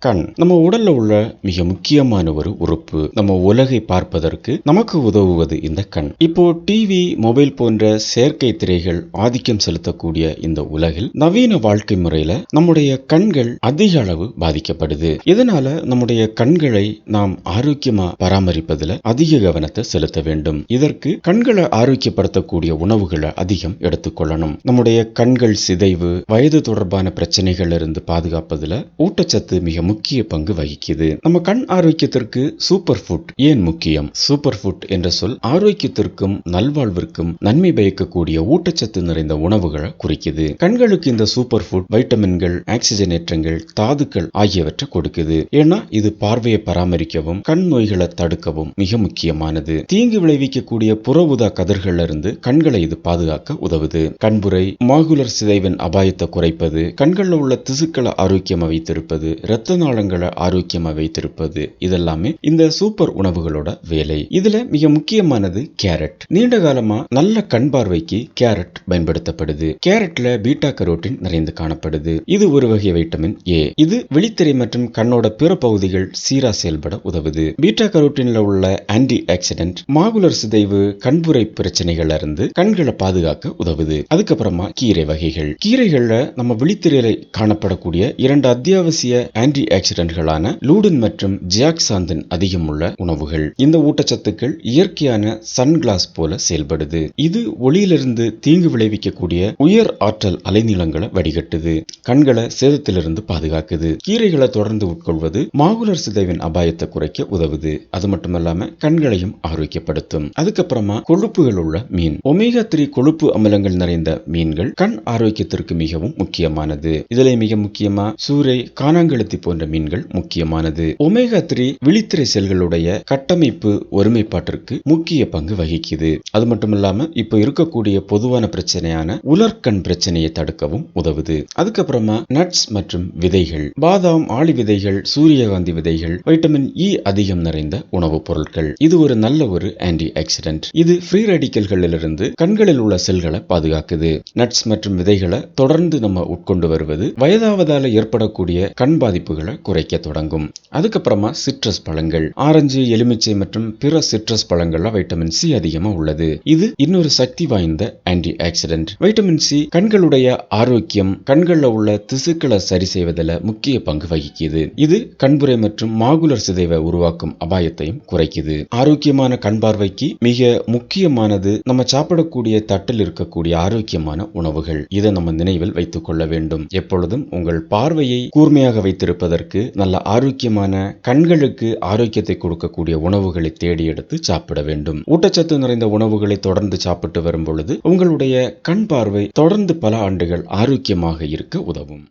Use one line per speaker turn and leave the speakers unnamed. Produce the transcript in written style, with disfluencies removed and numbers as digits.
கண் நம்ம உடல்ல உள்ள மிக முக்கியமான ஒரு உறுப்பு. நம்ம உலகை பார்ப்பதற்கு நமக்கு உதவுவது இந்த கண். இப்போ டிவி, மொபைல் போன்ற செயற்கை திரைகள் ஆதிக்கம் செலுத்தக்கூடிய இந்த உலகில் நவீன வாழ்க்கை முறையில நம்முடைய கண்கள் அதிக அளவு பாதிக்கப்படுது. இதனால நம்முடைய கண்களை நாம் ஆரோக்கியமா பராமரிப்பதில் அதிக கவனத்தை செலுத்த வேண்டும். இதற்கு கண்களை ஆரோக்கியப்படுத்தக்கூடிய உணவுகளை அதிகம் எடுத்துக்கொள்ளணும். நம்முடைய கண்கள் சிதைவு, வயது தொடர்பான பிரச்சனைகள் இருந்து பாதுகாப்பதில் ஊட்டச்சத்து மிக முக்கிய பங்கு வகிக்குது. நம்ம கண் ஆரோக்கியத்திற்கு சூப்பர் ஃபுட் ஏன் முக்கியம்? சூப்பர் ஃபுட் என்ற சொல் ஆரோக்கியத்திற்கும் நல்வாழ்விற்கும் நன்மை பயக்கக்கூடிய ஊட்டச்சத்து நிறைந்த உணவுகளை குறிக்குது. கண்களுக்கு இந்த சூப்பர் ஃபுட் வைட்டமின்கள், ஆக்சிஜனேற்றங்கள், தாதுக்கள் ஆகியவற்றை கொடுக்குது. ஏன்னா இது பார்வையை பராமரிக்கவும் கண் நோய்களை தடுக்கவும் மிக முக்கியமானது. தீங்கு விளைவிக்கக்கூடிய புற ஊதா கதிர்கள்ல இருந்து கண்களை இது பாதுகாக்க உதவுது. கண்புரை, மாகுலர் சிதைவின் அபாயத்தை குறைப்பது, கண்களில் உள்ள திசுக்களை ஆரோக்கியமா வைத்திருப்பது, இரத்த நாளங்களை ஆரோக்கியமா வைத்திருப்பது, இதெல்லாமே இந்த சூப்பர் உணவுகளோட வேலை. இதுல மிக முக்கியமானது கேரட். நீண்ட காலமா நல்ல கண் பார்வைக்கு கேரட் பயன்படுத்தப்படுது. கேரட்ல பீட்டா கரோட்டின் நிறைந்து காணப்படுது. இது ஒரு வகை வைட்டமின் ஏ. இது விழித்திரை மற்றும் கண்ணோட பிற பகுதிகள் சீரா செயல்பட உதவுது. பீட்டா கரோட்டின்ல உள்ள ஆன்டி ஆக்சிடென்ட் மாகுலர் சிதைவு, கண்புரை பிரச்சனைகள்ல இருந்து கண்களை பாதுகாக்க உதவுது. அதுக்கப்புறமா கீரை வகைகள். கீரைகள்ல நம்ம விழித்திரையில காணப்படக்கூடிய இரண்டு அத்தியாவசிய ஆன்டி ஆக்சிடென்ட்களான லூடின் மற்றும் ஜியாக்சாந்தின் அதிகம் உள்ள உணவுகள். இந்த ஊட்டச்சத்துக்கள் இயற்கையான சன்கிளாஸ் போல செயல்படுது. இது ஒளியிலிருந்து தீங்கு விளைவிக்கக்கூடிய உயர் ஆற்றல் அலைநீளங்களை வடிகட்டுது, கண்களை சேதத்திலிருந்து பாதுகாக்குது. கீரைகளை தொடர்ந்து உட்கொள்வது மாகுலர் சிதைவின் அபாயத்தை குறைக்க உதவுது. அது மட்டுமல்லாம கண்களையும் ஆரோக்கியப்படுத்தும். அதுக்கப்புறமா கொழுப்புகள் உள்ள மீன். ஒமேகா 3 கொழுப்பு அமிலங்கள் நிறைந்த மீன்கள் கண் ஆரோக்கியத்திற்கு மிகவும் முக்கியமானது. இதிலே மிக முக்கியமா சூரை, கானாங்கழுத்தி போன்ற மீன்கள் முக்கியமானது. ஒமேகா 3 விழித்திரை செல்களுடைய கட்டமைப்பு ஒருமைப்பாட்டிற்கு முக்கிய பங்கு வகிக்குது. அது மட்டுமில்லாம இப்ப இருக்கக்கூடிய பொதுவான பிரச்சனையான உலர்கண் பிரச்சனையை தடுக்கவும் உதவுது. அதுக்கப்புறமா நட்ஸ் மற்றும் விதைகள். பாதாம், ஆளி விதைகள், சூரியகாந்தி விதைகள் வைட்டமின் இ அதிகம் நிறைந்த உணவுப் பொருட்கள். இது ஒரு நல்ல ஒரு ஆன்டி ஆக்சிடென்ட். இது ஃப்ரீ ரேடிக்கல்களிலிருந்து கண்களில் உள்ள செல்களை பாதுகாக்குது. நட்ஸ் மற்றும் விதைகளை தொடர்ந்து நம்ம உட்கொண்டு வருவது வயதாவதால ஏற்படக்கூடிய கண் பாதிப்புகளை குறைக்க தொடங்கும். அதுக்கப்புறமா சிட்ரஸ் பழங்கள். ஆரஞ்சு, எலுமிச்சை மற்றும் பிற சிட்ரஸ் பழங்கள்ல வைட்டமின் சி அதிகமா உள்ளது. இது இன்னொரு சக்தி வாய்ந்த ஆன்டி ஆக்சிடென்ட். வைட்டமின் சி கண்களுடைய ஆரோக்கியம், கண்கள்ல உள்ள திசுக்களை சரி செய்வதில் முக்கிய பங்கு வகிக்குது. இது கண்புரை மற்றும் மாகுலர் சிதைவை உருவாக்கும் அபாயத்தையும் குறைக்குது. ஆரோக்கியமான கண் பார்வைக்கு மிக முக்கியமானது நம்ம சாப்பிடக்கூடிய தட்டில் இருக்கக்கூடிய ஆரோக்கியமான உணவுகள். இதை நம்ம நினைவில் வைத்துக் கொள்ள வேண்டும். எப்பொழுதும் உங்கள் பார்வையை கூர்மையாக வைத்திருப்பதற்கு நல்ல ஆரோக்கியமான கண்களுக்கு ஆரோக்கியத்தை கொடுக்கக்கூடிய உணவுகளை தேடி எடுத்து சாப்பிட வேண்டும். ஊட்டச்சத்து நிறைந்த உணவுகளை தொடர்ந்து சாப்பிட்டு வரும் பொழுது உங்களுடைய கண் பார்வை தொடர்ந்து பல ஆண்டுகள் ஆரோக்கியமாக இருக்க உதவும்.